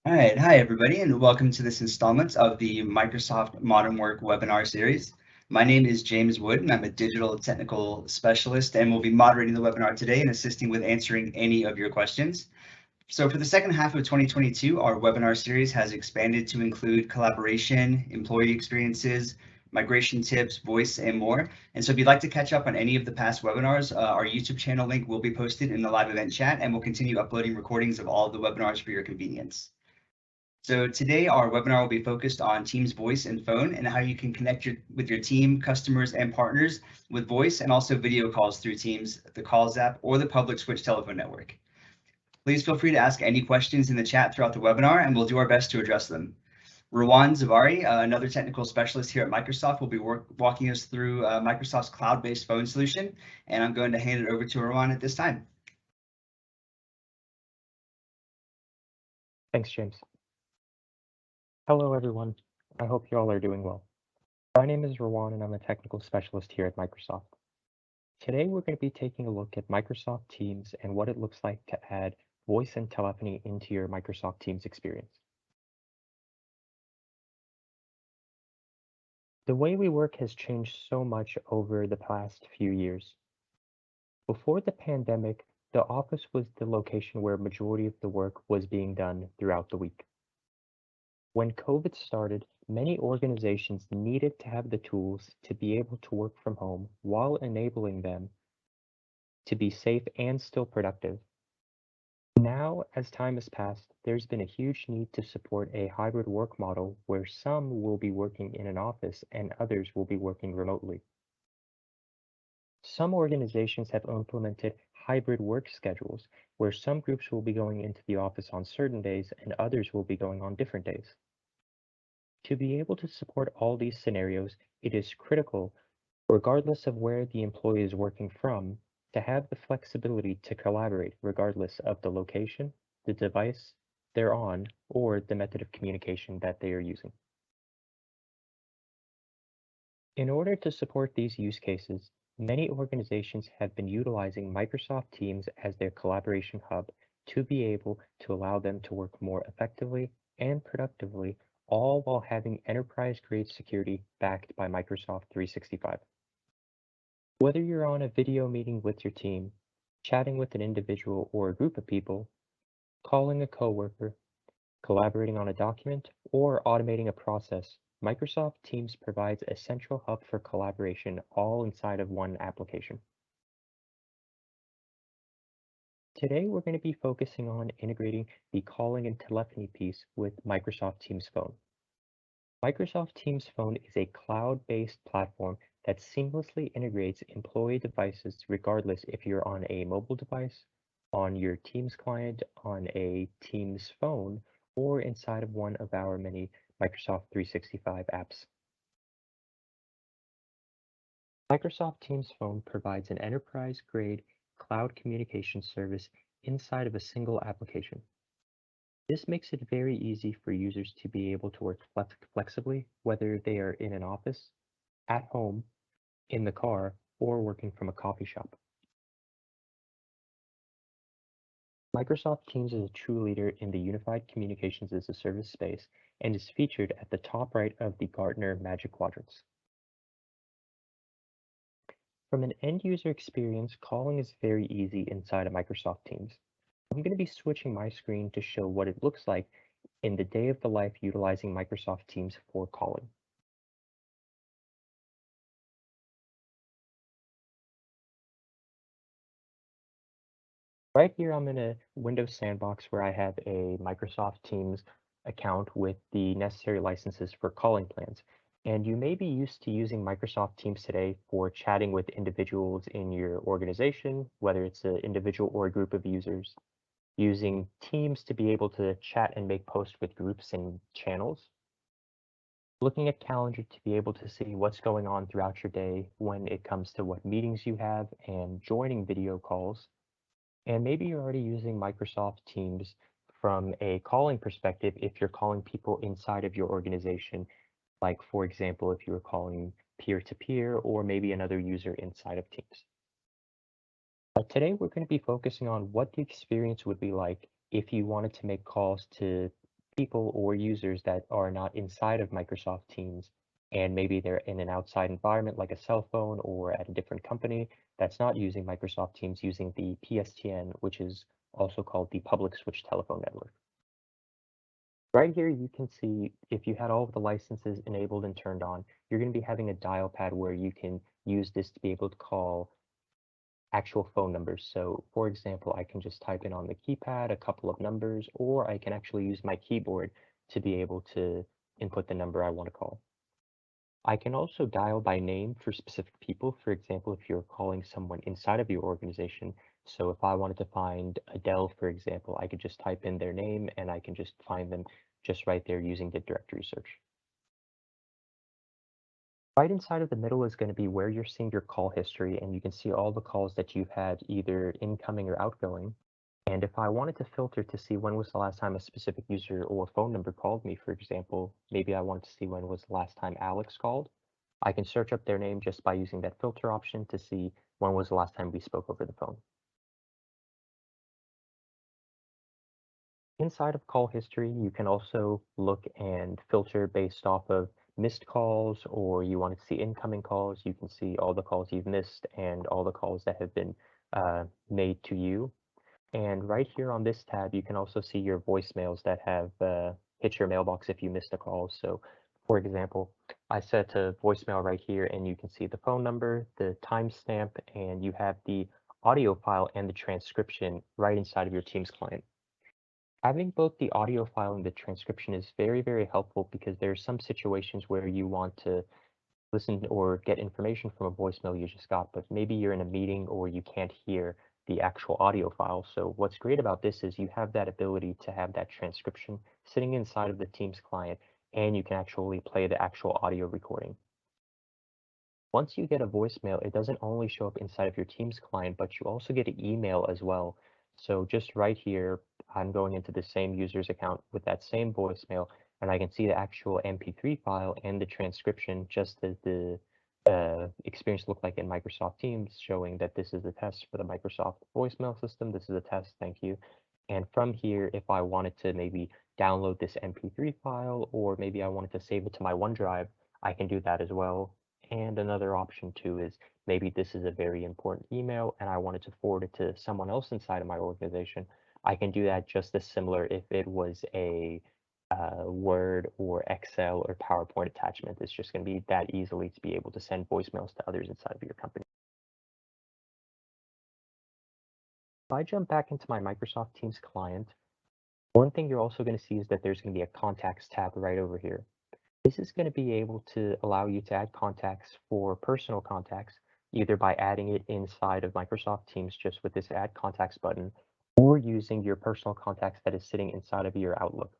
All right, hi everybody, and welcome to this installment of the Microsoft Modern Work webinar series. My name is James Wood, and I'm a digital technical specialist, and will be moderating the webinar today and assisting with answering any of your questions. So for the second half of 2022, our webinar series has expanded to include collaboration, employee experiences, migration tips, voice, and more. And so if you'd like to catch up on any of the past webinars, our YouTube channel link will be posted in the live event chat, and we'll continue uploading recordings of all of the webinars for your convenience. So today our webinar will be focused on Teams voice and phone and how you can connect with your team, customers, and partners with voice and also video calls through Teams, the Calls app, or the public switch telephone network. Please feel free to ask any questions in the chat throughout the webinar and we'll do our best to address them. Rawan Zavari, another technical specialist here at Microsoft, will be walking us through Microsoft's cloud-based phone solution, and I'm going to hand it over to Rawan at this time. Thanks, James. Hello, everyone. I hope you all are doing well. My name is Rawan, and I'm a technical specialist here at Microsoft. Today, we're going to be taking a look at Microsoft Teams and what it looks like to add voice and telephony into your Microsoft Teams experience. The way we work has changed so much over the past few years. Before the pandemic, the office was the location where a majority of the work was being done throughout the week. When COVID started, many organizations needed to have the tools to be able to work from home while enabling them to be safe and still productive. Now, as time has passed, there's been a huge need to support a hybrid work model where some will be working in an office and others will be working remotely. Some organizations have implemented hybrid work schedules where some groups will be going into the office on certain days and others will be going on different days. To be able to support all these scenarios, it is critical, regardless of where the employee is working from, to have the flexibility to collaborate regardless of the location, the device they're on, or the method of communication that they are using. In order to support these use cases, many organizations have been utilizing Microsoft Teams as their collaboration hub to be able to allow them to work more effectively and productively, all while having enterprise-grade security backed by Microsoft 365. Whether you're on a video meeting with your team, chatting with an individual or a group of people, calling a coworker, collaborating on a document, or automating a process, Microsoft Teams provides a central hub for collaboration all inside of one application. Today, we're going to be focusing on integrating the calling and telephony piece with Microsoft Teams Phone. Microsoft Teams Phone is a cloud-based platform that seamlessly integrates employee devices regardless if you're on a mobile device, on your Teams client, on a Teams phone, or inside of one of our many Microsoft 365 apps. Microsoft Teams Phone provides an enterprise-grade cloud communication service inside of a single application. This makes it very easy for users to be able to work flexibly, whether they are in an office, at home, in the car, or working from a coffee shop. Microsoft Teams is a true leader in the unified communications as a service space and is featured at the top right of the Gartner Magic Quadrants. From an end user experience, calling is very easy inside of Microsoft Teams. I'm going to be switching my screen to show what it looks like in the day of the life utilizing Microsoft Teams for calling. Right here, I'm in a Windows sandbox where I have a Microsoft Teams account with the necessary licenses for calling plans. And you may be used to using Microsoft Teams today for chatting with individuals in your organization, whether it's an individual or a group of users, using Teams to be able to chat and make posts with groups and channels, looking at calendar to be able to see what's going on throughout your day when it comes to what meetings you have and joining video calls. And maybe you're already using Microsoft Teams from a calling perspective if you're calling people inside of your organization, like for example, if you were calling peer-to-peer or maybe another user inside of Teams. But today we're going to be focusing on what the experience would be like if you wanted to make calls to people or users that are not inside of Microsoft Teams, and maybe they're in an outside environment like a cell phone or at a different company that's not using Microsoft Teams using the PSTN, which is also called the Public Switch Telephone Network. Right here, you can see if you had all of the licenses enabled and turned on, you're going to be having a dial pad where you can use this to be able to call actual phone numbers. So for example, I can just type in on the keypad a couple of numbers, or I can actually use my keyboard to be able to input the number I want to call. I can also dial by name for specific people. For example, if you're calling someone inside of your organization. So if I wanted to find Adele, for example, I could just type in their name and I can just find them just right there using the directory search. Right inside of the middle is going to be where you're seeing your call history, and you can see all the calls that you've had either incoming or outgoing. And if I wanted to filter to see when was the last time a specific user or phone number called me, for example, maybe I wanted to see when was the last time Alex called, I can search up their name just by using that filter option to see when was the last time we spoke over the phone. Inside of call history, you can also look and filter based off of missed calls, or you want to see incoming calls. You can see all the calls you've missed and all the calls that have been made to you. And right here on this tab, you can also see your voicemails that have hit your mailbox if you missed a call. So for example, I set a voicemail right here, and you can see the phone number, the timestamp, and you have the audio file and the transcription right inside of your Teams client. Having both the audio file and the transcription is very, very helpful because there are some situations where you want to listen or get information from a voicemail you just got, but maybe you're in a meeting or you can't hear the actual audio file. So what's great about this is you have that ability to have that transcription sitting inside of the Teams client, and you can actually play the actual audio recording. Once you get a voicemail, it doesn't only show up inside of your Teams client, but you also get an email as well. So just right here, I'm going into the same user's account with that same voicemail, and I can see the actual MP3 file and the transcription just as the experience looked like in Microsoft Teams, showing that this is a test for the Microsoft voicemail system. This is a test, thank you. And from here, if I wanted to maybe download this MP3 file, or maybe I wanted to save it to my OneDrive, I can do that as well. And another option too is maybe this is a very important email and I wanted to forward it to someone else inside of my organization. I can do that just as similar if it was a Word or Excel or PowerPoint attachment. It's just going to be that easily to be able to send voicemails to others inside of your company. If I jump back into my Microsoft Teams client, one thing you're also going to see is that there's going to be a contacts tab right over here. This is going to be able to allow you to add contacts for personal contacts, either by adding it inside of Microsoft Teams just with this Add Contacts button, or using your personal contacts that is sitting inside of your Outlook.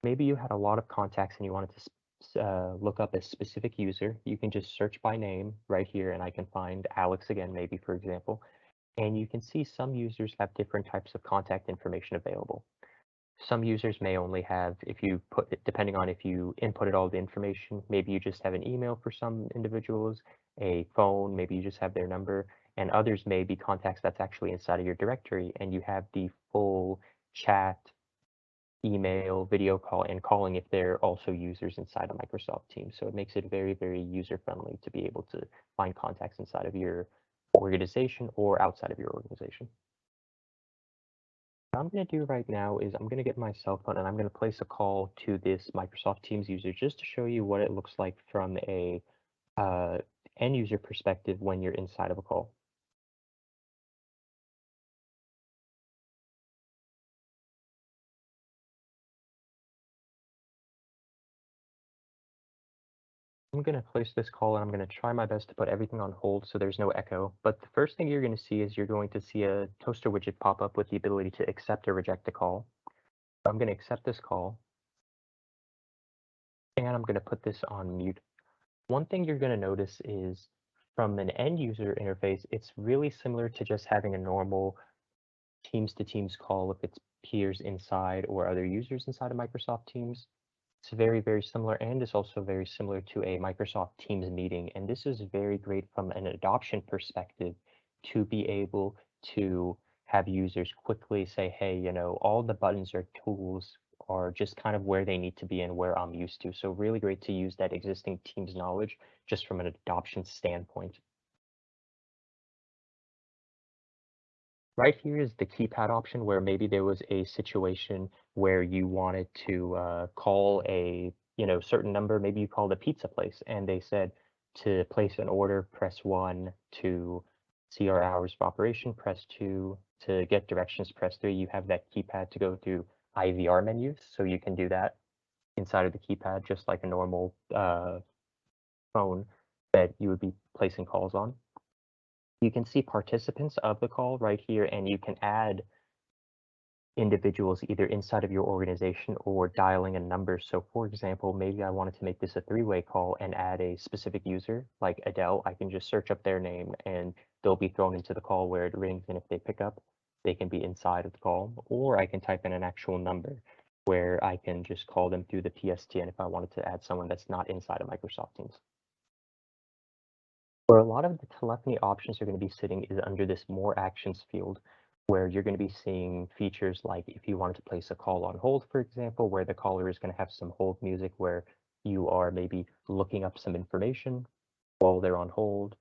Maybe you had a lot of contacts and you wanted to look up a specific user. You can just search by name right here, and I can find Alex again, maybe for example. And you can see some users have different types of contact information available. Some users may only have, if you put it, depending on if you inputted all the information, maybe you just have an email for some individuals, a phone, maybe you just have their number, and others may be contacts that's actually inside of your directory, and you have the full chat, email, video call, and calling if they're also users inside of Microsoft Teams. So it makes it very, very user-friendly to be able to find contacts inside of your organization or outside of your organization. What I'm going to do right now is I'm going to get my cell phone and I'm going to place a call to this Microsoft Teams user just to show you what it looks like from a uh, end user perspective when you're inside of a call. I'm going to place this call and I'm going to try my best to put everything on hold so there's no echo. But the first thing you're going to see is you're going to see a toaster widget pop up with the ability to accept or reject the call. I'm going to accept this call and I'm going to put this on mute. One thing you're going to notice is from an end user interface, it's really similar to just having a normal Teams to Teams call with its peers inside or other users inside of Microsoft Teams. It's very, very similar, and it's also very similar to a Microsoft Teams meeting. And this is very great from an adoption perspective to be able to have users quickly say, hey, you know, all the buttons are tools are just kind of where they need to be and where I'm used to. So really great to use that existing Teams knowledge just from an adoption standpoint. Right here is the keypad option where maybe there was a situation where you wanted to call a certain number. Maybe you called a pizza place and they said to place an order, press 1 to see our hours of operation, press 2 to get directions, press 3. You have that keypad to go through IVR menus, so you can do that inside of the keypad just like a normal phone that you would be placing calls on. You can see participants of the call right here, and you can add individuals either inside of your organization or dialing a number. So for example, maybe I wanted to make this a three-way call and add a specific user like Adele. I can just search up their name and they'll be thrown into the call where it rings, and if they pick up, they can be inside of the call. Or I can type in an actual number where I can just call them through the PSTN if I wanted to add someone that's not inside of Microsoft Teams. Where a lot of the telephony options are going to be sitting is under this More Actions field, where you're going to be seeing features like if you wanted to place a call on hold, for example, where the caller is going to have some hold music where you are maybe looking up some information while they're on hold.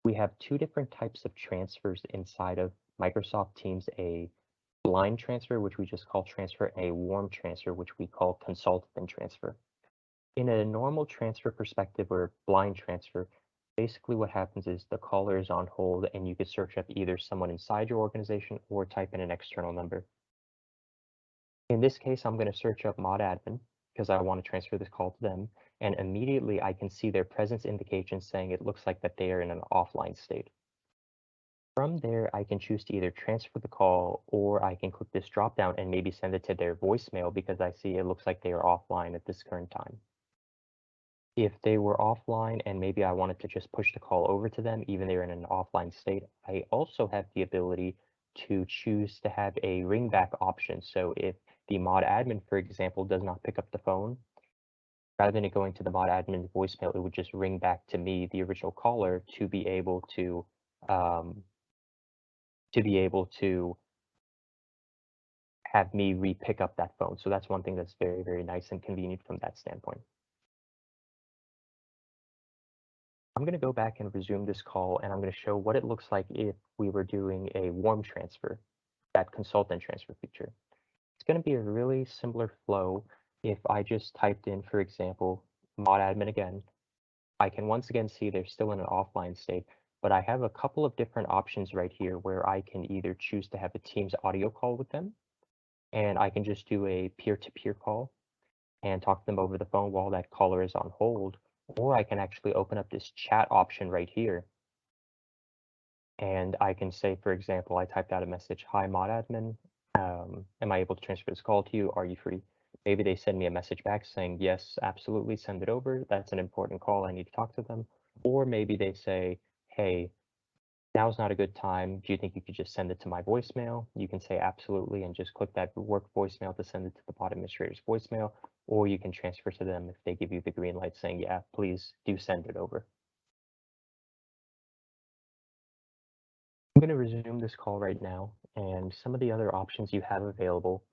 We have two different types of transfers inside of Microsoft Teams, a blind transfer, which we just call transfer, and a warm transfer, which we call consultant transfer. In a normal transfer perspective or blind transfer, basically what happens is the caller is on hold and you could search up either someone inside your organization or type in an external number. In this case, I'm going to search up mod admin because I want to transfer this call to them, and immediately I can see their presence indication saying it looks like that they are in an offline state. From there, I can choose to either transfer the call or I can click this drop down and maybe send it to their voicemail because I see it looks like they are offline at this current time. If they were offline and maybe I wanted to just push the call over to them, even they're in an offline state, I also have the ability to choose to have a ringback option. So if the mod admin, for example, does not pick up the phone, rather than it going to the mod admin's voicemail, it would just ring back to me, the original caller, to be able to have me re-pick up that phone. So that's one thing that's very, very nice and convenient from that standpoint. I'm going to go back and resume this call, and I'm going to show what it looks like if we were doing a warm transfer, that consultant transfer feature. It's going to be a really similar flow. If I just typed in, for example, mod admin again, I can once again see they're still in an offline state, but I have a couple of different options right here where I can either choose to have a Teams audio call with them, and I can just do a peer-to-peer call and talk to them over the phone while that caller is on hold, or I can actually open up this chat option right here. And I can say, for example, I typed out a message, hi mod admin, am I able to transfer this call to you? Are you free? Maybe they send me a message back saying, yes, absolutely, send it over. That's an important call. I need to talk to them. Or maybe they say, hey, now's not a good time. Do you think you could just send it to my voicemail? You can say absolutely and just click that work voicemail to send it to the pod administrator's voicemail, or you can transfer to them if they give you the green light saying, yeah, please do send it over. I'm going to resume this call right now, and some of the other options you have available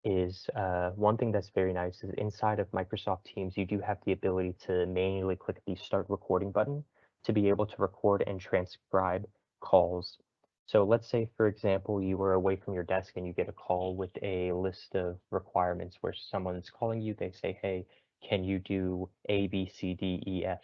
is one thing that's very nice is inside of Microsoft Teams, you do have the ability to manually click the start recording button to be able to record and transcribe calls. So let's say, for example, you were away from your desk and you get a call with a list of requirements where someone's calling you. They say, hey, can you do A, B, C, D, E, F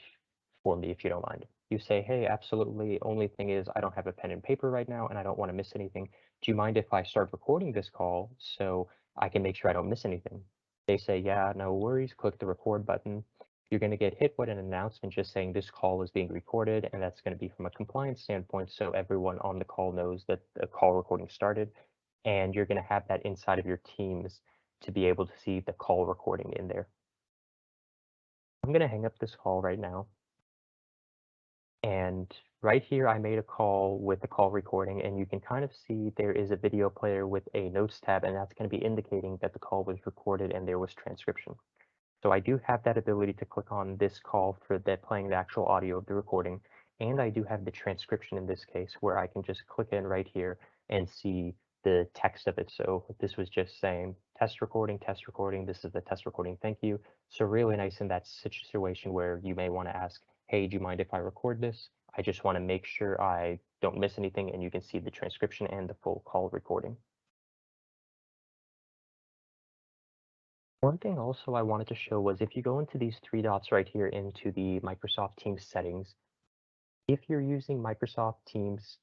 for me if you don't mind? You say, hey, absolutely. Only thing is I don't have a pen and paper right now and I don't want to miss anything. Do you mind if I start recording this call so I can make sure I don't miss anything? They say, yeah, no worries. Click the record button. You're going to get hit with an announcement just saying this call is being recorded, and that's going to be from a compliance standpoint, so everyone on the call knows that the call recording started, and you're going to have that inside of your Teams to be able to see the call recording in there. I'm going to hang up this call right now. And right here, I made a call with the call recording, and you can kind of see there is a video player with a notes tab, and that's going to be indicating that the call was recorded and there was transcription. So I do have that ability to click on this call for that playing the actual audio of the recording, and I do have the transcription in this case where I can just click in right here and see the text of it. So this was just saying test recording, this is the test recording, thank you. So really nice in that situation where you may want to ask, hey, do you mind if I record this? I just want to make sure I don't miss anything, and you can see the transcription and the full call recording. One thing also I wanted to show was if you go into these three dots right here into the Microsoft Teams settings, if you're using Microsoft Teams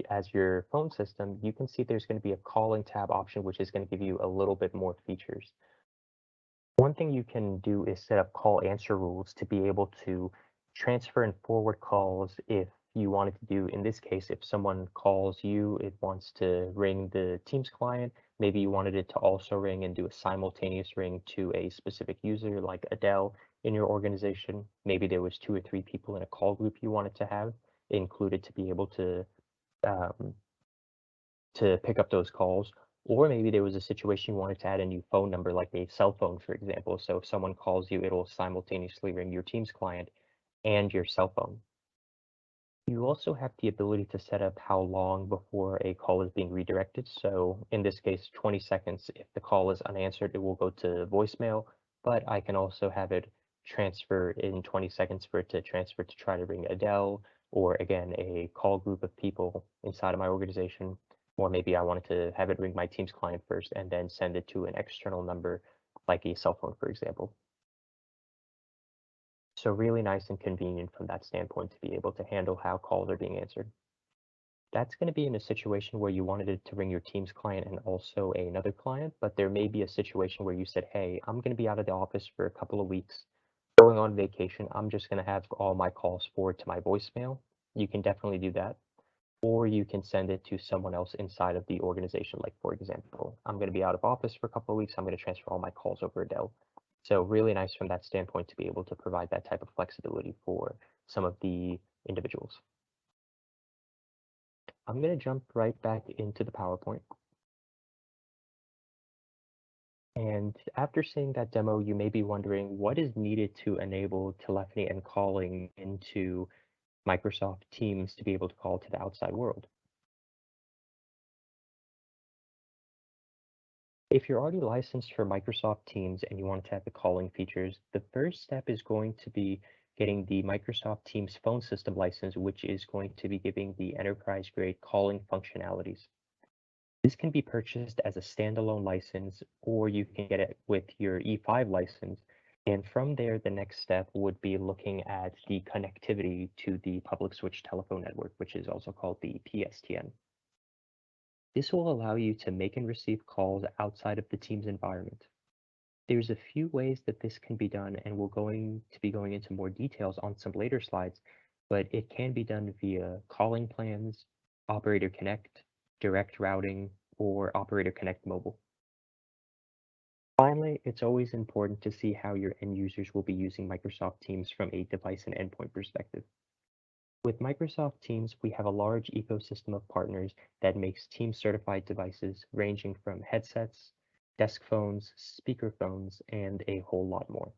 as your phone system, you can see there's going to be a calling tab option, which is going to give you a little bit more features. One thing you can do is set up call answer rules to be able to transfer and forward calls if you wanted to do, in this case, if someone calls you, it wants to ring the Teams client, maybe you wanted it to also ring and do a simultaneous ring to a specific user like Adele in your organization. Maybe there was 2 or 3 people in a call group you wanted to have included to be able um, to pick up those calls. Or maybe there was a situation you wanted to add a new phone number, like a cell phone, for example. So if someone calls you, it'll simultaneously ring your Teams client and your cell phone. You also have the ability to set up how long before a call is being redirected. So in this case, 20 seconds. If the call is unanswered, it will go to voicemail, but I can also have it transfer in 20 seconds for it to transfer to try to ring Adele, or again, a call group of people inside of my organization. Or maybe I wanted to have it ring my Teams client first and then send it to an external number like a cell phone, for example. So really nice and convenient from that standpoint to be able to handle how calls are being answered. That's going to be in a situation where you wanted it to ring your Teams client and also another client, but there may be a situation where you said, hey, I'm going to be out of the office for a couple of weeks, going on vacation. I'm just going to have all my calls forward to my voicemail. You can definitely do that. Or you can send it to someone else inside of the organization. Like, for example, I'm going to be out of office for a couple of weeks. I'm going to transfer all my calls over Adele. So really nice from that standpoint to be able to provide that type of flexibility for some of the individuals. I'm going to jump right back into the PowerPoint. And after seeing that demo, you may be wondering what is needed to enable telephony and calling into Microsoft Teams to be able to call to the outside world. If you're already licensed for Microsoft Teams and you want to have the calling features, the first step is going to be getting the Microsoft Teams phone system license, which is going to be giving the enterprise-grade calling functionalities. This can be purchased as a standalone license, or you can get it with your E5 license. And from there, the next step would be looking at the connectivity to the public switch telephone network, which is also called the PSTN. This will allow you to make and receive calls outside of the Teams environment. There's a few ways that this can be done, and we're going to be going into more details on some later slides, but it can be done via calling plans, Operator Connect, direct routing, or Operator Connect Mobile. Finally, it's always important to see how your end users will be using Microsoft Teams from a device and endpoint perspective. With Microsoft Teams, we have a large ecosystem of partners that makes Teams certified devices ranging from headsets, desk phones, speaker phones, and a whole lot more.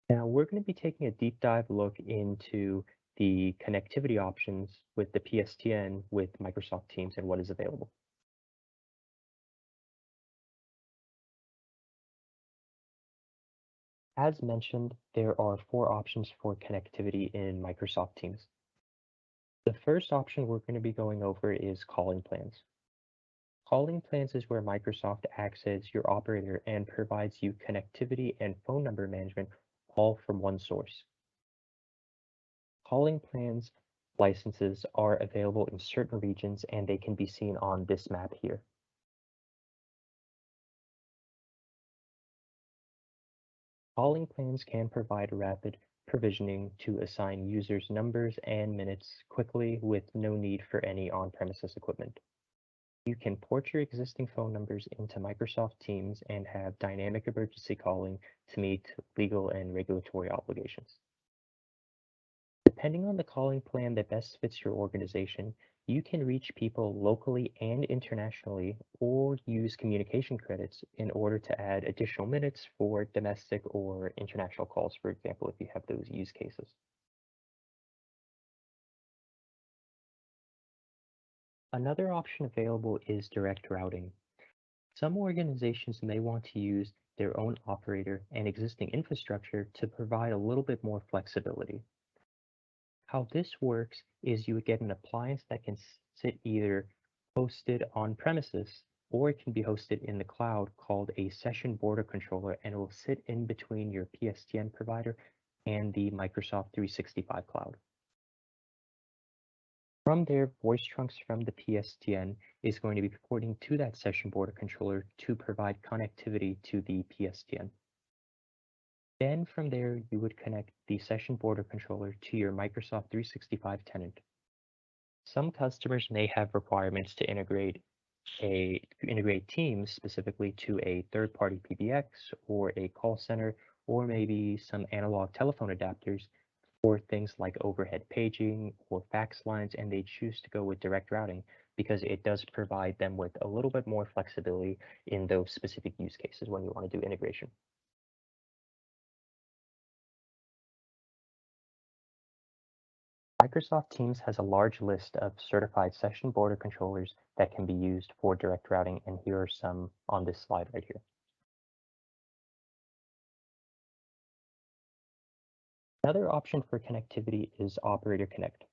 Now we're going to be taking a deep dive look into the connectivity options with the PSTN with Microsoft Teams and what is available. As mentioned, there are 4 options for connectivity in Microsoft Teams. The first option we're going to be going over is calling plans. Calling plans is where Microsoft acts as your operator and provides you connectivity and phone number management all from one source. Calling plans licenses are available in certain regions and they can be seen on this map here. Calling plans can provide rapid provisioning to assign users numbers and minutes quickly with no need for any on-premises equipment. You can port your existing phone numbers into Microsoft Teams and have dynamic emergency calling to meet legal and regulatory obligations. Depending on the calling plan that best fits your organization, you can reach people locally and internationally or use communication credits in order to add additional minutes for domestic or international calls, for example, if you have those use cases. Another option available is direct routing. Some organizations may want to use their own operator and existing infrastructure to provide a little bit more flexibility. How this works is you would get an appliance that can sit either hosted on premises or it can be hosted in the cloud called a session border controller and it will sit in between your PSTN provider and the Microsoft 365 cloud. From there, voice trunks from the PSTN is going to be porting to that session border controller to provide connectivity to the PSTN. Then from there, you would connect the session border controller to your Microsoft 365 tenant. Some customers may have requirements to integrate Teams specifically to a third-party PBX or a call center, or maybe some analog telephone adapters for things like overhead paging or fax lines, and they choose to go with direct routing because it does provide them with a little bit more flexibility in those specific use cases when you want to do integration. Microsoft Teams has a large list of certified session border controllers that can be used for direct routing, and here are some on this slide right here. Another option for connectivity is Operator Connect.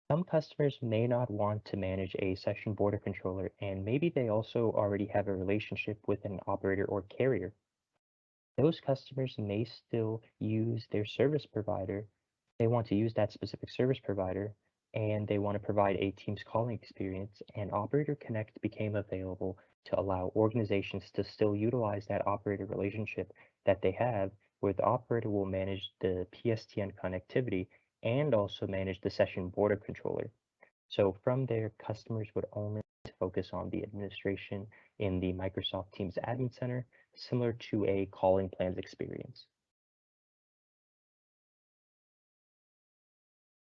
Some customers may not want to manage a session border controller, and maybe they also already have a relationship with an operator or carrier. Those customers may still use their service provider. They want to use that specific service provider, and they want to provide a Teams calling experience, and Operator Connect became available to allow organizations to still utilize that operator relationship that they have, where the operator will manage the PSTN connectivity and also manage the session border controller. So from there, customers would only focus on the administration in the Microsoft Teams Admin Center, similar to a calling plans experience.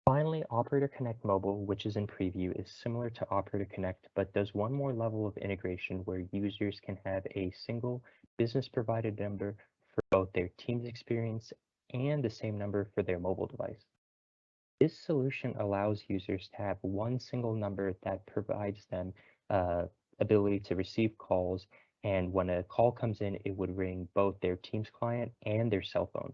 Finally, Operator Connect Mobile, which is in preview, is similar to Operator Connect, but does one more level of integration where users can have a single business provided number for both their Teams experience and the same number for their mobile device. This solution allows users to have one single number that provides them ability to receive calls, and when a call comes in, it would ring both their Teams client and their cell phone.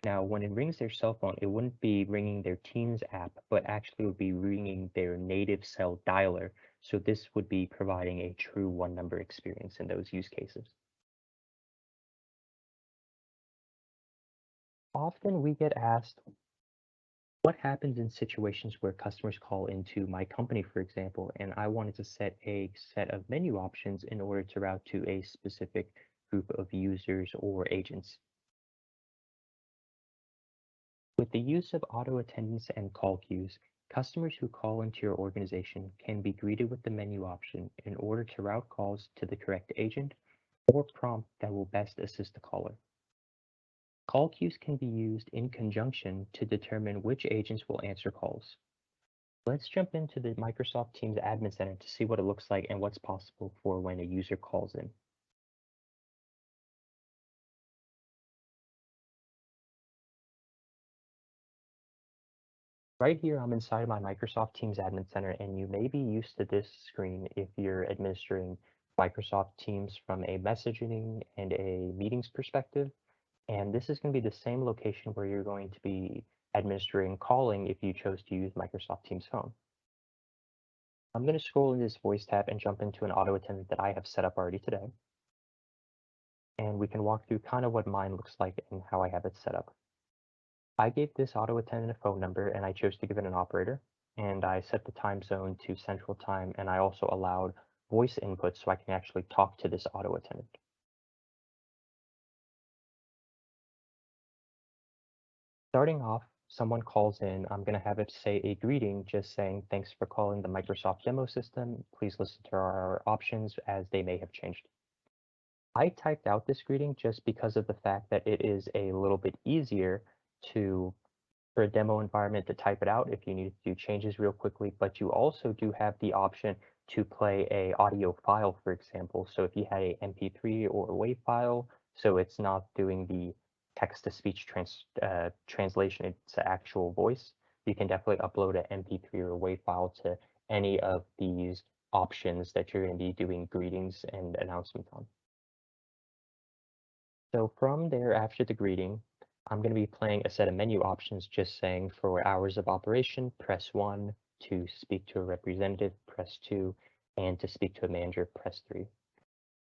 Now, when it rings their cell phone, it wouldn't be ringing their Teams app, but actually would be ringing their native cell dialer. So this would be providing a true one number experience in those use cases. Often we get asked, what happens in situations where customers call into my company, for example, and I wanted to set a set of menu options in order to route to a specific group of users or agents? With the use of auto attendance and call queues, customers who call into your organization can be greeted with the menu option in order to route calls to the correct agent or prompt that will best assist the caller. Call queues can be used in conjunction to determine which agents will answer calls. Let's jump into the Microsoft Teams Admin Center to see what it looks like and what's possible for when a user calls in. Right here, I'm inside my Microsoft Teams Admin Center, and you may be used to this screen if you're administering Microsoft Teams from a messaging and a meetings perspective. And this is going to be the same location where you're going to be administering calling if you chose to use Microsoft Teams Phone. I'm going to scroll in this voice tab and jump into an auto attendant that I have set up already today. And we can walk through kind of what mine looks like and how I have it set up. I gave this auto attendant a phone number and I chose to give it an operator. And I set the time zone to Central Time, and I also allowed voice input so I can actually talk to this auto attendant. Starting off, someone calls in, I'm going to have it say a greeting just saying, thanks for calling the Microsoft demo system. Please listen to our options as they may have changed. I typed out this greeting just because of the fact that it is a little bit easier to for a demo environment to type it out if you need to do changes real quickly, but you also do have the option to play a audio file, for example. So if you had a MP3 or a WAV file, so it's not doing the text-to-speech translation, it's actual voice, you can definitely upload an MP3 or a WAV file to any of these options that you're going to be doing greetings and announcements on. So from there, after the greeting, I'm going to be playing a set of menu options just saying for hours of operation, press 1, to speak to a representative, press 2, and to speak to a manager, press 3.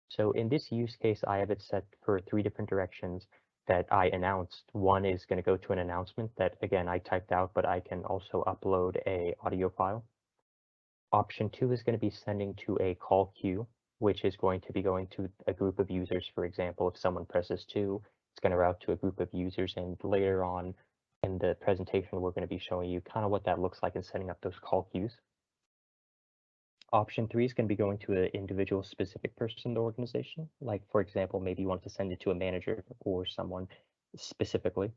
So in this use case, I have it set for 3 different directions that I announced. One is going to go to an announcement that, again, I typed out, but I can also upload a audio file. Option 2 is going to be sending to a call queue, which is going to be going to a group of users. For example, if someone presses 2, it's going to route to a group of users, and later on in the presentation, we're going to be showing you kind of what that looks like in setting up those call queues. Option 3 is going to be going to an individual specific person in the organization. Like, for example, maybe you want to send it to a manager or someone specifically.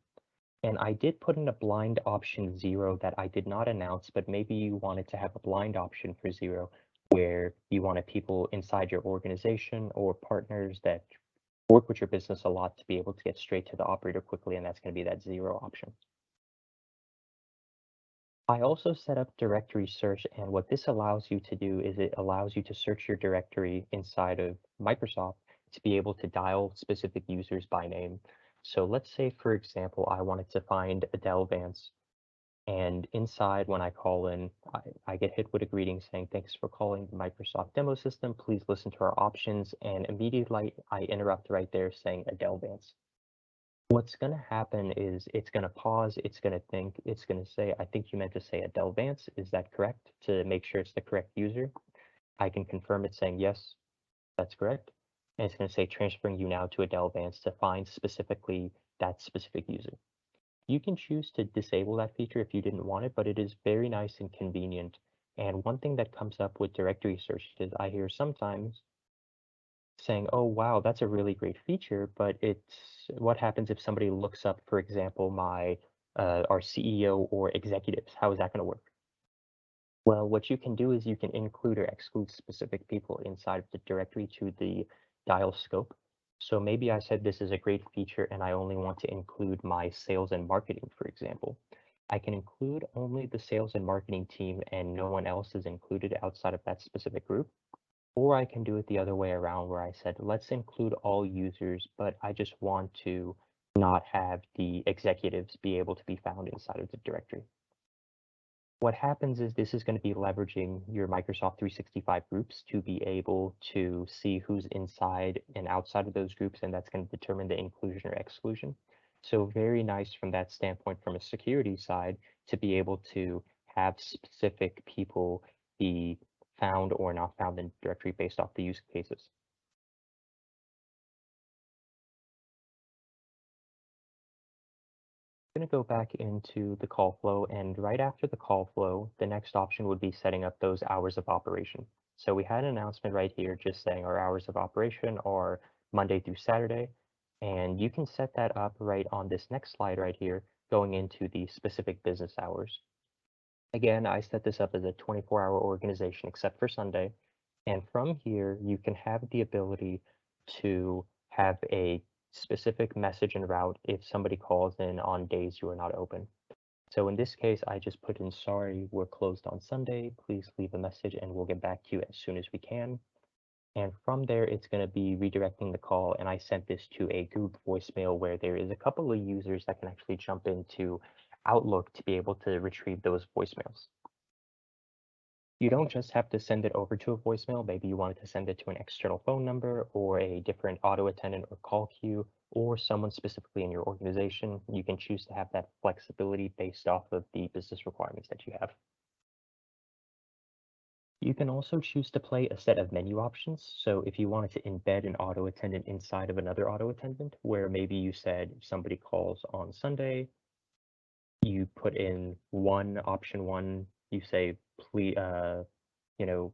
And I did put in a blind option 0 that I did not announce, but maybe you wanted to have a blind option for 0 where you wanted people inside your organization or partners that work with your business a lot to be able to get straight to the operator quickly, and that's going to be that 0 option. I also set up directory search, and what this allows you to do is it allows you to search your directory inside of Microsoft to be able to dial specific users by name. So let's say, for example, I wanted to find Adele Vance, and inside when I call in, I get hit with a greeting saying, thanks for calling the Microsoft demo system. Please listen to our options. And immediately I interrupt right there saying Adele Vance. What's going to happen is it's going to pause, it's going to think, it's going to say, I think you meant to say Adele Vance. Is that correct? To make sure it's the correct user. I can confirm it saying, yes, that's correct. And it's going to say transferring you now to Adele Vance to find specifically that specific user. You can choose to disable that feature if you didn't want it, but it is very nice and convenient. And one thing that comes up with directory search is I hear sometimes saying, oh, wow, that's a really great feature, but it's what happens if somebody looks up, for example, our CEO or executives? How is that going to work? Well, what you can do is you can include or exclude specific people inside of the directory to the dial scope. So maybe I said this is a great feature and I only want to include my sales and marketing, for example. I can include only the sales and marketing team and no one else is included outside of that specific group. Or I can do it the other way around where I said, let's include all users, but I just want to not have the executives be able to be found inside of the directory. What happens is this is going to be leveraging your Microsoft 365 groups to be able to see who's inside and outside of those groups, and that's going to determine the inclusion or exclusion. So very nice from that standpoint from a security side to be able to have specific people be found or not found in directory based off the use cases. I'm going to go back into the call flow, and right after the call flow, the next option would be setting up those hours of operation. So we had an announcement right here just saying our hours of operation are Monday through Saturday, and you can set that up right on this next slide right here, going into the specific business hours. Again, I set this up as a 24-hour organization except for Sunday, and from here, you can have the ability to have a specific message and route if somebody calls in on days you are not open. So in this case, I just put in, sorry, we're closed on Sunday. Please leave a message and we'll get back to you as soon as we can. And from there, it's going to be redirecting the call. And I sent this to a group voicemail where there is a couple of users that can actually jump into Outlook to be able to retrieve those voicemails. You don't just have to send it over to a voicemail. Maybe you wanted to send it to an external phone number or a different auto attendant or call queue or someone specifically in your organization. You can choose to have that flexibility based off of the business requirements that you have. You can also choose to play a set of menu options. So if you wanted to embed an auto attendant inside of another auto attendant, where maybe you said if somebody calls on Sunday, you put in option one, you say, please, you know,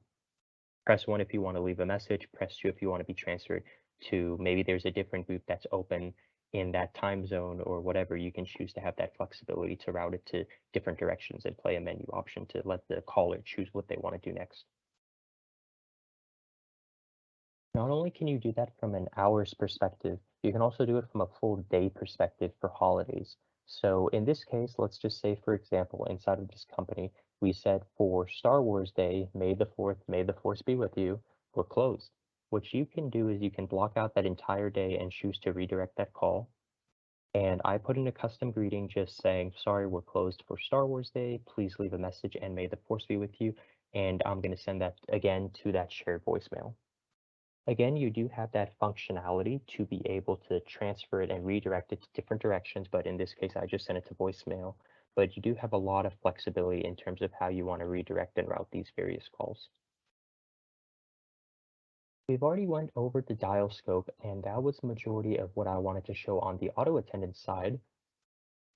press 1 if you want to leave a message, press 2 if you want to be transferred to maybe there's a different group that's open in that time zone or whatever. You can choose to have that flexibility to route it to different directions and play a menu option to let the caller choose what they want to do next. Not only can you do that from an hours perspective, you can also do it from a full day perspective for holidays. So in this case, let's just say, for example, inside of this company, we said for Star Wars Day, May the 4th, may the Force be with you, we're closed. What you can do is you can block out that entire day and choose to redirect that call. And I put in a custom greeting just saying, sorry, we're closed for Star Wars Day. Please leave a message and may the Force be with you. And I'm going to send that again to that shared voicemail. Again, you do have that functionality to be able to transfer it and redirect it to different directions, but in this case, I just sent it to voicemail. But you do have a lot of flexibility in terms of how you want to redirect and route these various calls. We've already went over the dial scope, and that was the majority of what I wanted to show on the auto attendance side.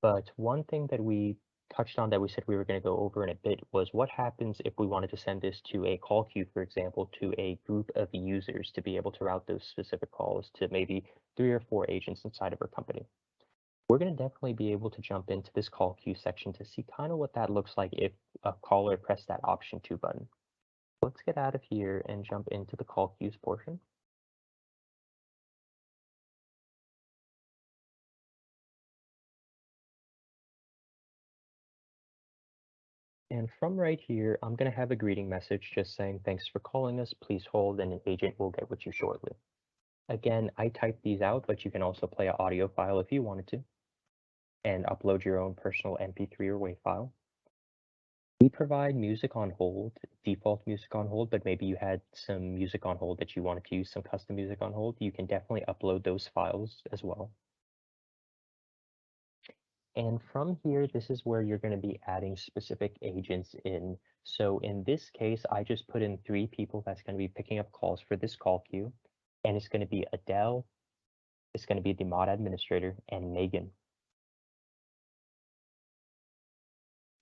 But one thing that we touched on that we said we were going to go over in a bit was what happens if we wanted to send this to a call queue, for example, to a group of users to be able to route those specific calls to maybe 3 or 4 agents inside of our company. We're going to definitely be able to jump into this call queue section to see kind of what that looks like if a caller pressed that option 2 button. Let's get out of here and jump into the call queues portion. And from right here, I'm going to have a greeting message just saying, thanks for calling us, please hold, and an agent will get with you shortly. Again, I typed these out, but you can also play an audio file if you wanted to, and upload your own personal MP3 or WAV file. We provide music on hold, default music on hold, but maybe you had some music on hold that you wanted to use, some custom music on hold. You can definitely upload those files as well. And from here, this is where you're going to be adding specific agents in. So in this case, I just put in 3 people that's going to be picking up calls for this call queue. And it's going to be Adele, it's going to be the mod administrator, and Megan.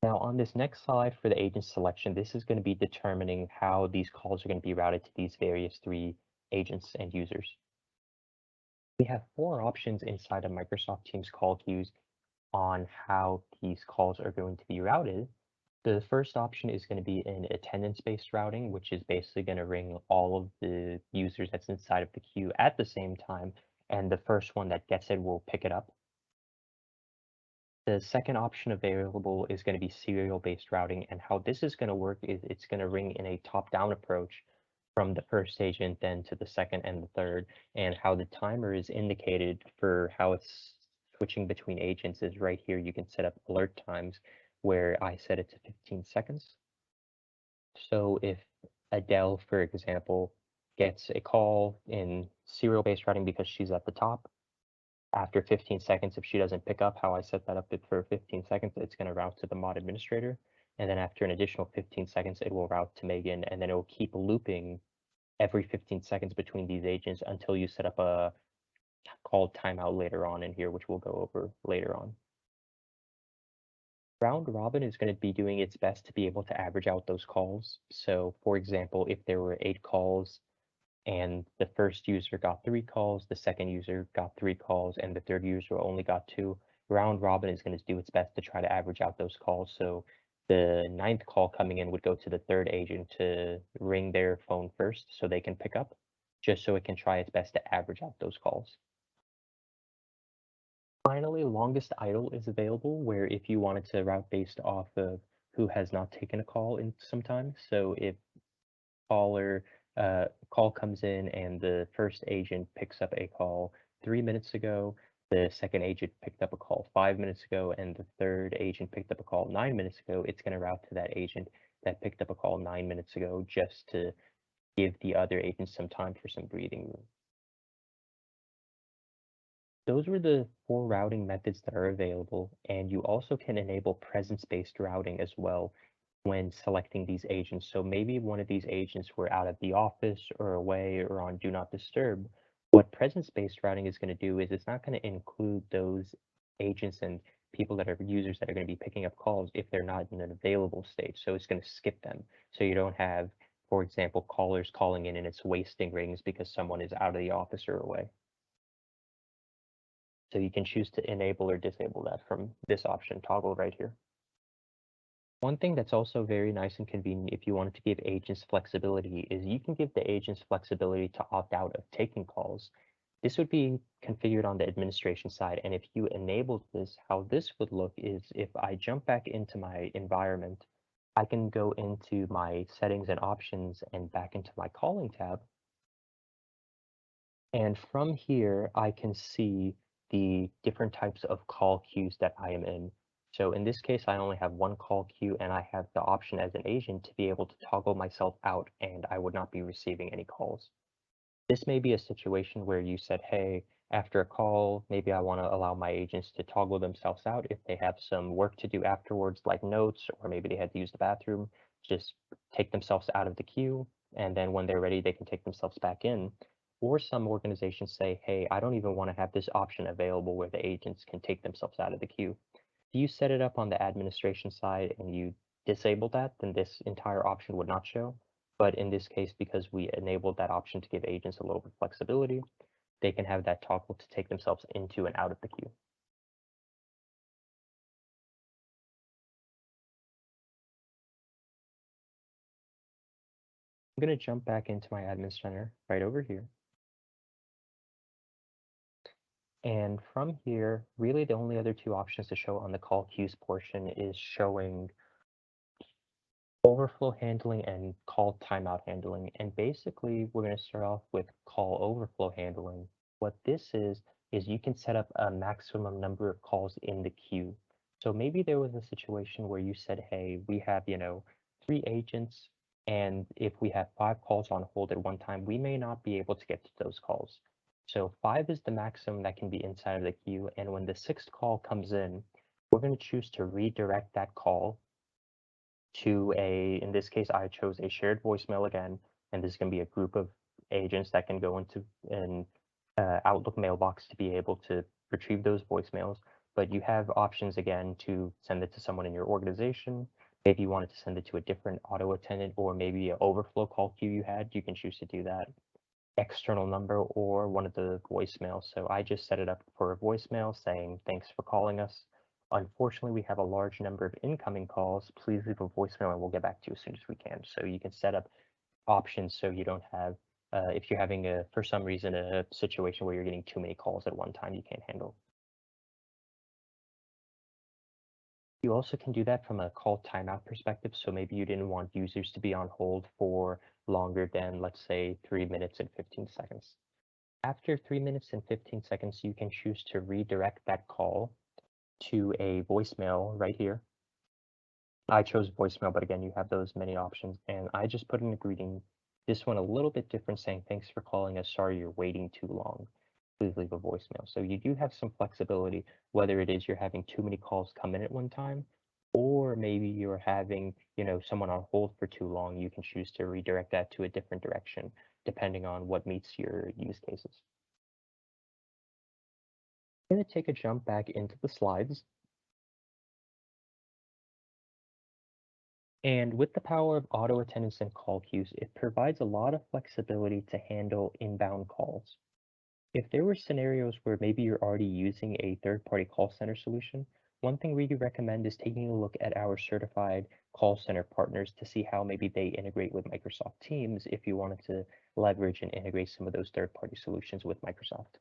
Now on this next slide for the agent selection, this is going to be determining how these calls are going to be routed to these various 3 agents and users. We have 4 options inside of Microsoft Teams call queues on how these calls are going to be routed. The first option is going to be an attendance-based routing, which is basically going to ring all of the users that's inside of the queue at the same time, and the first one that gets it will pick it up. The second option available is going to be serial-based routing, and how this is going to work is it's going to ring in a top-down approach from the first agent, then to the second and the third, and how the timer is indicated for how it's switching between agents is right here. You can set up alert times where I set it to 15 seconds. So if Adele, for example, gets a call in serial-based routing because she's at the top, after 15 seconds, if she doesn't pick up how I set that up for 15 seconds, it's going to route to the mod administrator. And then after an additional 15 seconds, it will route to Megan, and then it will keep looping every 15 seconds between these agents until you set up a called timeout later on in here, which we'll go over later on. Round robin is going to be doing its best to be able to average out those calls. So for example, if there were 8 calls and the first user got 3 calls, the second user got 3 calls, and the third user only got 2, round robin is going to do its best to try to average out those calls. So the 9th call coming in would go to the 3rd agent to ring their phone first so they can pick up, just so it can try its best to average out those calls. Finally, longest idle is available, where if you wanted to route based off of who has not taken a call in some time. So if caller call comes in and the first agent picks up a call 3 minutes ago, the second agent picked up a call 5 minutes ago, and the third agent picked up a call 9 minutes ago, it's going to route to that agent that picked up a call 9 minutes ago just to give the other agent some time for some breathing room. Those were the 4 routing methods that are available, and you also can enable presence-based routing as well when selecting these agents. So maybe one of these agents were out of the office or away or on Do Not Disturb. What presence-based routing is going to do is it's not going to include those agents and people that are users that are going to be picking up calls if they're not in an available state. So it's going to skip them. So you don't have, for example, callers calling in and it's wasting rings because someone is out of the office or away. So you can choose to enable or disable that from this option toggle right here. One thing that's also very nice and convenient if you wanted to give agents flexibility is you can give the agents flexibility to opt out of taking calls. This would be configured on the administration side, and if you enabled this, how this would look is if I jump back into my environment I can go into my settings and options and back into my calling tab. And from here, I can see the different types of call queues that I am in. So in this case, I only have one call queue and I have the option as an agent to be able to toggle myself out and I would not be receiving any calls. This may be a situation where you said, hey, after a call, maybe I want to allow my agents to toggle themselves out if they have some work to do afterwards, like notes, or maybe they had to use the bathroom, just take themselves out of the queue. And then when they're ready, they can take themselves back in. Or some organizations say, hey, I don't even want to have this option available where the agents can take themselves out of the queue. If you set it up on the administration side and you disable that, then this entire option would not show. But in this case, because we enabled that option to give agents a little bit of flexibility, they can have that toggle to take themselves into and out of the queue. I'm going to jump back into my admin center right over here. And from here, really the only other two options to show on the call queues portion is showing overflow handling and call timeout handling. And basically, we're going to start off with call overflow handling. What this is you can set up a maximum number of calls in the queue. So maybe there was a situation where you said, hey, we have, 3 agents, and if we have 5 calls on hold at one time, we may not be able to get to those calls. So 5 is the maximum that can be inside of the queue. And when the 6th call comes in, we're going to choose to redirect that call to in this case, I chose a shared voicemail again, and this is going to be a group of agents that can go into an Outlook mailbox to be able to retrieve those voicemails. But you have options again to send it to someone in your organization. Maybe you wanted to send it to a different auto attendant or maybe an overflow call queue you had, you can choose to do that. External number or one of the voicemails. So I just set it up for a voicemail saying, thanks for calling us. Unfortunately, we have a large number of incoming calls. Please leave a voicemail and we'll get back to you as soon as we can. So you can set up options so you don't have, if you're having for some reason, a situation where you're getting too many calls at one time you can't handle. You also can do that from a call timeout perspective. So maybe you didn't want users to be on hold for longer than, let's say, 3 minutes and 15 seconds. After 3 minutes and 15 seconds, you can choose to redirect that call to a voicemail right here. I chose voicemail, but again, you have those many options. And I just put in a greeting. This one a little bit different, saying, thanks for calling us. Sorry you're waiting too long. Please leave a voicemail. So you do have some flexibility, whether it is you're having too many calls come in at one time, or maybe you're having, someone on hold for too long. You can choose to redirect that to a different direction, depending on what meets your use cases. I'm going to take a jump back into the slides. And with the power of auto attendance and call queues, it provides a lot of flexibility to handle inbound calls. If there were scenarios where maybe you're already using a third-party call center solution, one thing we do recommend is taking a look at our certified call center partners to see how maybe they integrate with Microsoft Teams if you wanted to leverage and integrate some of those third-party solutions with Microsoft.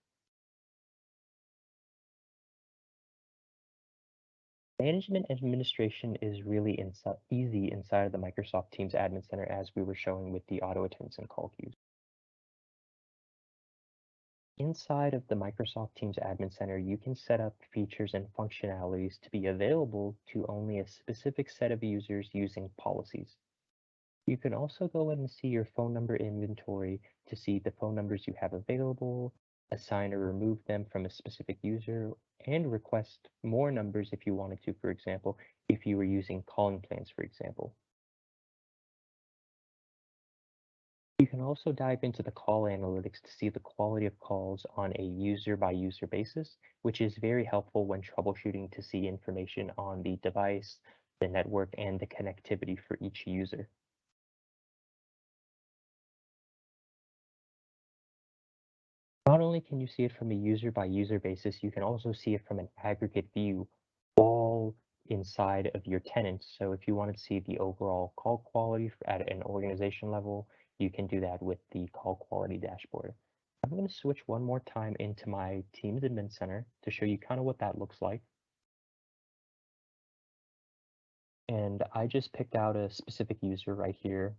Management and administration is really easy inside of the Microsoft Teams Admin Center, as we were showing with the auto attendance and call queues. Inside of the Microsoft Teams Admin Center, you can set up features and functionalities to be available to only a specific set of users using policies. You can also go in and see your phone number inventory to see the phone numbers you have available, assign or remove them from a specific user, and request more numbers if you wanted to, for example, if you were using calling plans, for example. You can also dive into the call analytics to see the quality of calls on a user-by-user basis, which is very helpful when troubleshooting to see information on the device, the network, and the connectivity for each user. Not only can you see it from a user-by-user basis, you can also see it from an aggregate view, all inside of your tenants. So if you want to see the overall call quality at an organization level, you can do that with the call quality dashboard. I'm going to switch one more time into my Teams Admin Center to show you kind of what that looks like. And I just picked out a specific user right here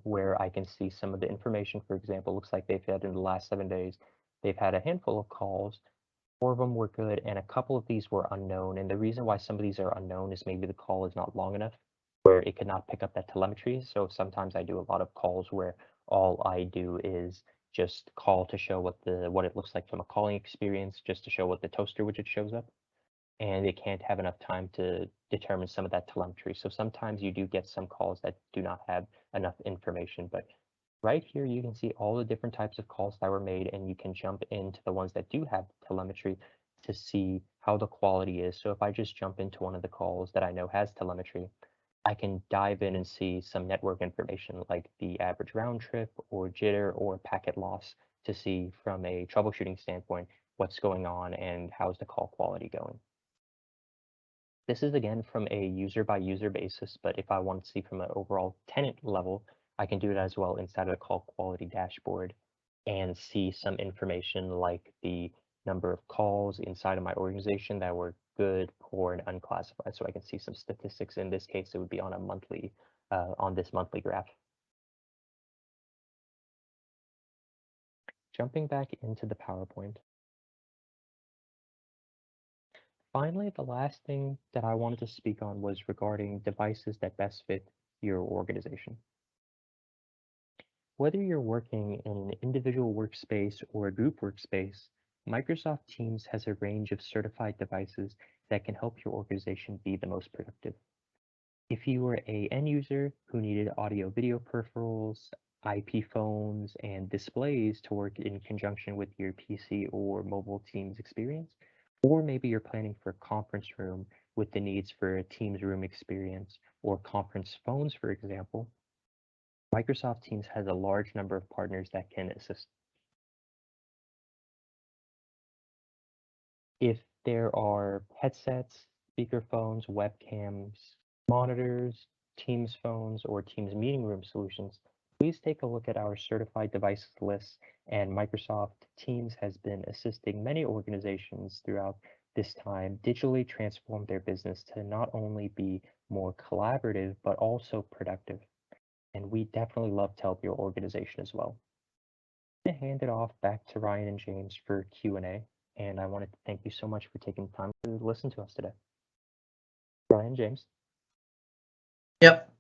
where I can see some of the information. For example, looks like they've had in the last 7 days, they've had a handful of calls. 4 of them were good, and a couple of these were unknown. And the reason why some of these are unknown is maybe the call is not long enough where it could not pick up that telemetry. So sometimes I do a lot of calls where all I do is just call to show what it looks like from a calling experience, just to show what the toaster widget shows up. And it can't have enough time to determine some of that telemetry. So sometimes you do get some calls that do not have enough information, but right here you can see all the different types of calls that were made, and you can jump into the ones that do have telemetry to see how the quality is. So if I just jump into one of the calls that I know has telemetry, I can dive in and see some network information like the average round trip or jitter or packet loss to see from a troubleshooting standpoint what's going on and how's the call quality going. This is again from a user by user basis, but if I want to see from an overall tenant level, I can do it as well inside of the call quality dashboard and see some information like the number of calls inside of my organization that were good, poor, and unclassified. So I can see some statistics. In this case, it would be on a monthly, on this monthly graph. Jumping back into the PowerPoint. Finally, the last thing that I wanted to speak on was regarding devices that best fit your organization. Whether you're working in an individual workspace or a group workspace, Microsoft Teams has a range of certified devices that can help your organization be the most productive. If you were an end user who needed audio video peripherals, IP phones, and displays to work in conjunction with your PC or mobile Teams experience, or maybe you're planning for a conference room with the needs for a Teams room experience or conference phones, for example, Microsoft Teams has a large number of partners that can assist. If there are headsets, speakerphones, webcams, monitors, Teams phones, or Teams meeting room solutions, please take a look at our certified devices list, and Microsoft Teams has been assisting many organizations throughout this time digitally transform their business to not only be more collaborative, but also productive. And we definitely love to help your organization as well. To hand it off back to Ryan and James for Q&A, and I wanted to thank you so much for taking the time to listen to us today. Ryan, James. Yep.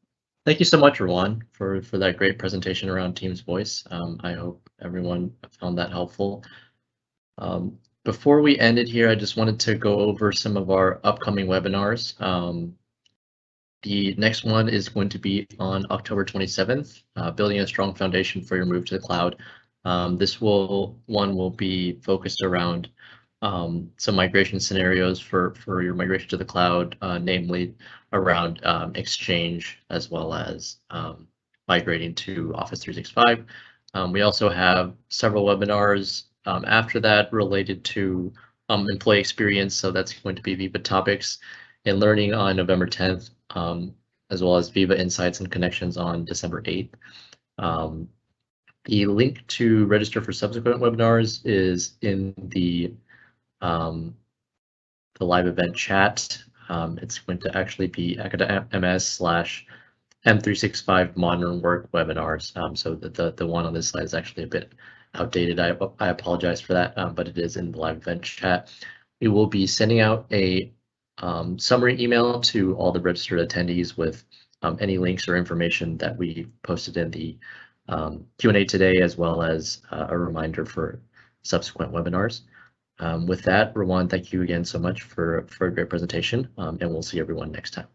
Thank you so much, Rowan, for that great presentation around Teams Voice. I hope everyone found that helpful. Before we ended here, I just wanted to go over some of our upcoming webinars. The next one is going to be on October 27th, Building a Strong Foundation for Your Move to the Cloud. This one will be focused around some migration scenarios for your migration to the cloud, namely around Exchange as well as migrating to Office 365. We also have several webinars after that related to employee experience, so that's going to be Viva Topics and Learning on November 10th, as well as Viva Insights and Connections on December 8th. The link to register for subsequent webinars is in the live event chat. It's going to actually be acadms/M365 Modern Work Webinars. So the one on this slide is actually a bit outdated. I apologize for that, but it is in the live event chat. We will be sending out a summary email to all the registered attendees with any links or information that we posted in the Q&A today, as well as a reminder for subsequent webinars. With that, Rowan, thank you again so much for a great presentation, and we'll see everyone next time.